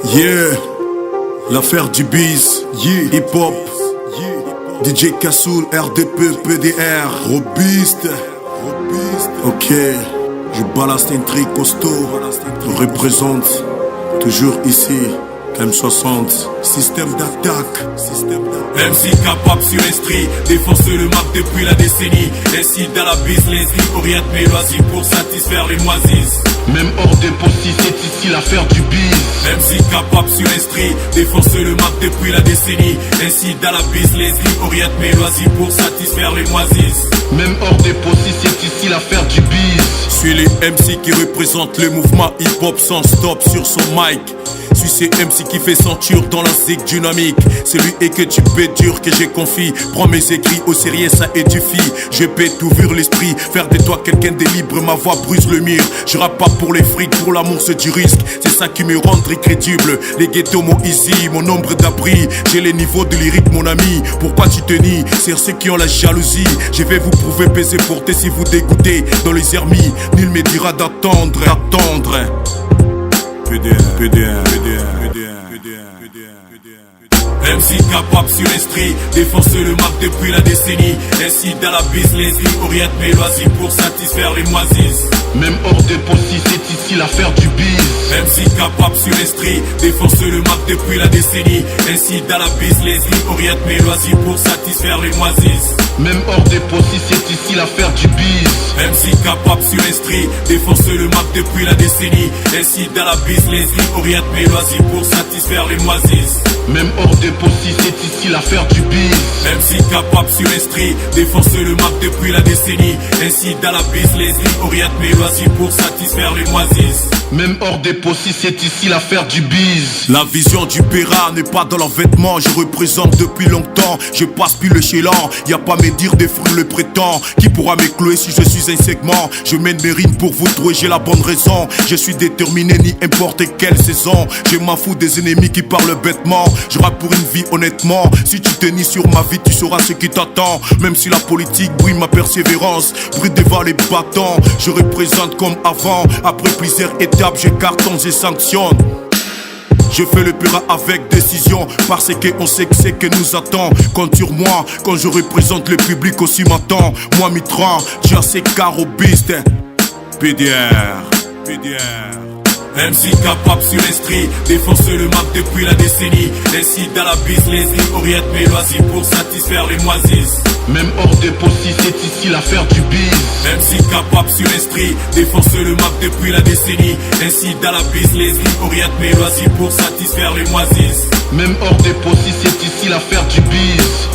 Yeah, l'affaire du biz, yeah, hip-hop, DJ Kassoul, RDP, PDR, Robiste, ok, je balance un tri costaud, je représente, toujours ici, M60, système d'attaque, MC capable sur l'esprit, défonce le map depuis la décennie. Ainsi dans la business, oriente mes loisirs pour satisfaire les moisis. Même hors des postes, c'est ici l'affaire du biz. MC capable sur l'esprit, défonce le map depuis la décennie. Ainsi dans la business, oriente mes loisirs pour satisfaire les moisis. Même hors des postes, c'est ici l'affaire du biz. Suis les MC qui représentent le mouvement hip-hop sans stop sur son mic. Suis ces MC qui fait ceinture dans la zig dynamique. C'est lui et que tu peux dur que j'ai confie. Prends mes écrits au sérieux, ça édifie. Je peux t'ouvrir l'esprit, faire de toi quelqu'un de libre. Ma voix brise le mur. Je rappe pas pour les frics, pour l'amour c'est du risque. C'est ça qui me rend très crédible. Les ghettos m'ont easy, mon ombre d'abri. J'ai les niveaux de lyrique mon ami. Pourquoi tu te nies? C'est ceux qui ont la jalousie. Je vais vous prouver peser porter si vous dégoûtez. Dans les hermies, nul me dira d'attendre. MC capable sur l'esprit, défonce le map depuis la décennie. Ainsi dans la business, oriente mes loisirs pour satisfaire les moisis. Même hors des postes, c'est ici l'affaire du biz. MC capable sur l'esprit, défonce le map depuis la décennie. Ainsi dans la business, oriente mes loisirs pour satisfaire les moisis. Même hors des postes, c'est ici l'affaire du biz. MC capable sur l'esprit, défonce le map depuis la décennie. Ainsi dans la business, oriente mes loisirs pour satisfaire les moisis. Même hors des postes, c'est ici l'affaire du biz. MC capable sur l'esprit, défonce le map depuis la décennie. Ainsi dans la business, oriente mes loisirs pour satisfaire les moisis. Même hors des postes, c'est ici l'affaire du biz. La vision du Péra n'est pas dans leurs vêtements. Je représente depuis longtemps, je passe plus le chélan. Y'a pas à me dire des fruits le prétend. Qui pourra m'éclouer si je suis un segment? Je mène mes rimes pour vous trouver, j'ai la bonne raison. Je suis déterminé, ni importe quelle saison. Je m'en fous des ennemis qui parlent bêtement. Je rappe pour une vie honnêtement. Si tu te nies sur ma vie, tu sauras ce qui t'attend. Même si la politique brille ma persévérance, brille devant les bâtons. Je représente comme avant. Après plusieurs étapes, je cartonne et sanctionne. Je fais le pire avec décision, parce qu'on sait que c'est que nous attend. Compte sur moi, quand je représente le public aussi m'attend. Moi Mitran, j'ai assez carobiste. PDR. MC capable sur l'esprit, défonce le map depuis la décennie. Ainsi dans la business, oriente mes loisirs pour satisfaire les moisis. Même hors des postes, c'est ici l'affaire du biz. MC capable sur l'esprit, défonce le map depuis la décennie. Ainsi dans la business, oriente mes loisirs pour satisfaire les moisis. Même hors des postes, c'est ici l'affaire du biz.